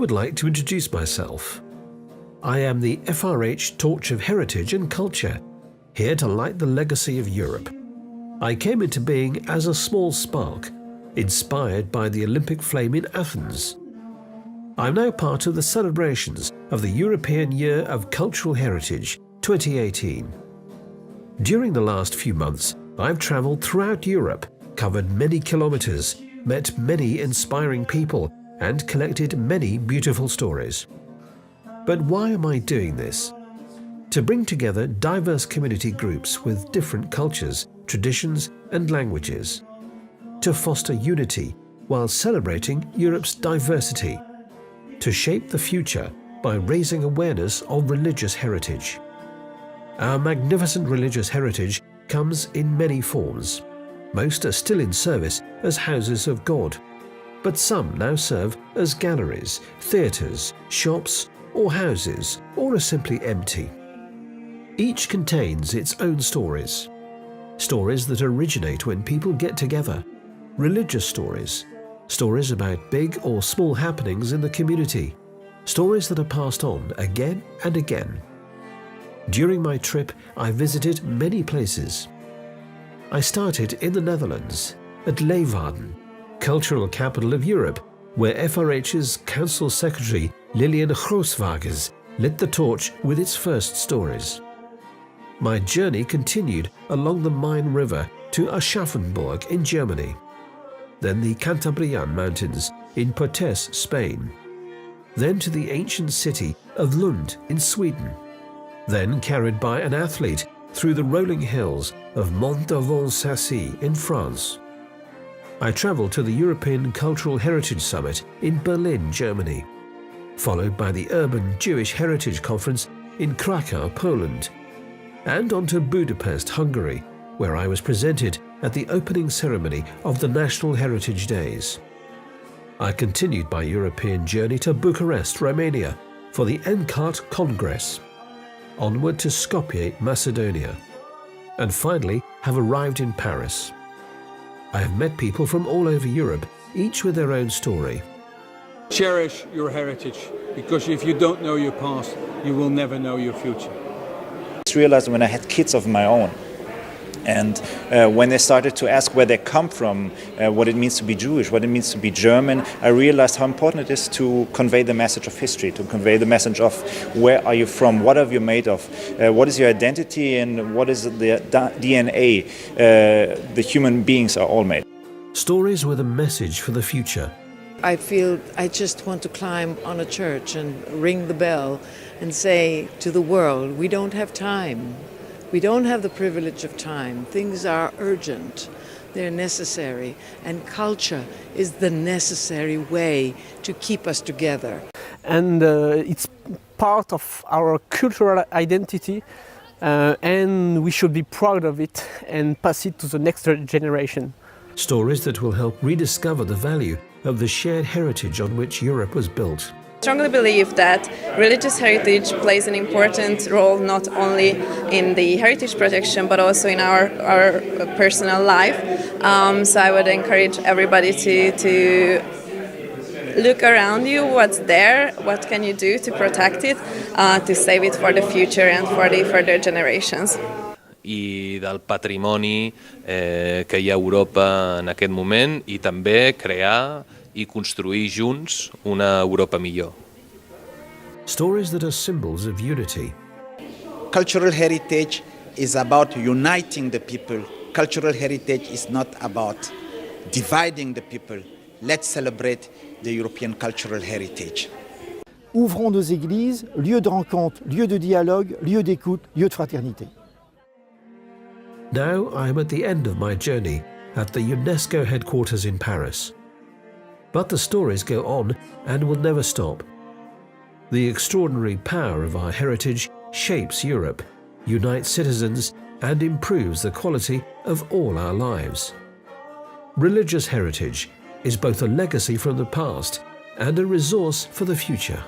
would like to introduce myself. I am the FRH Torch of Heritage and Culture, here to light the legacy of Europe. I came into being as a small spark, inspired by the Olympic flame in Athens. I'm now part of the celebrations of the European Year of Cultural Heritage 2018. During the last few months, I've travelled throughout Europe, covered many kilometres, met many inspiring people, and collected many beautiful stories. But why am I doing this? To bring together diverse community groups with different cultures, traditions, and languages. To foster unity while celebrating Europe's diversity. To shape the future by raising awareness of religious heritage. Our magnificent religious heritage comes in many forms. Most are still in service as houses of God, but some now serve as galleries, theatres, shops, or houses, or are simply empty. Each contains its own stories. Stories that originate when people get together. Religious stories. Stories about big or small happenings in the community. Stories that are passed on again and again. During my trip, I visited many places. I started in the Netherlands, at Leeuwarden, cultural capital of Europe, where FRH's Council Secretary Lilian Grooswagens lit the torch with its first stories. My journey continued along the Main River to Aschaffenburg in Germany, then the Cantabrian Mountains in Potes, Spain, then to the ancient city of Lund in Sweden, then carried by an athlete through the rolling hills of Mont-Devant-Sassey in France. I travelled to the European Cultural Heritage Summit in Berlin, Germany, followed by the Urban Jewish Heritage Conference in Krakow, Poland, and on to Budapest, Hungary, where I was presented at the opening ceremony of the National Heritage Days. I continued my European journey to Bucharest, Romania, for the NCART Congress, onward to Skopje, Macedonia, and finally have arrived in Paris. I have met people from all over Europe, each with their own story. Cherish your heritage, because if you don't know your past, you will never know your future. I realized when I had kids of my own, and when they started to ask where they come from, what it means to be Jewish, what it means to be German, I realized how important it is to convey the message of history, to convey the message of where are you from, what are you made of, what is your identity, and what is the DNA the human beings are all made. Stories with a message for the future. I feel I just want to climb on a church and ring the bell and say to the world, we don't have time. We don't have the privilege of time. Things are urgent. They're necessary. And culture is the necessary way to keep us together. And it's part of our cultural identity, and we should be proud of it and pass it to the next generation. Stories that will help rediscover the value of the shared heritage on which Europe was built. I strongly believe that religious heritage plays an important role not only in the heritage protection but also in our personal life. So I would encourage everybody to look around you, what's there, what can you do to protect it, to save it for the future and for the further generations. I del patrimoni que hi ha a Europa en aquest moment i també crear i construir junts una Europa millor. Stories that are symbols of unity. Cultural heritage is about uniting the people. Cultural heritage is not about dividing the people. Let's celebrate the European cultural heritage. Ouvrons nos églises, lieux de rencontre, lieux de dialogue, lieux d'écoute, lieux de fraternité. Now I am at the end of my journey at the Unesco headquarters in Paris. But the stories go on and will never stop. The extraordinary power of our heritage shapes Europe, unites citizens, and improves the quality of all our lives. Religious heritage is both a legacy from the past and a resource for the future.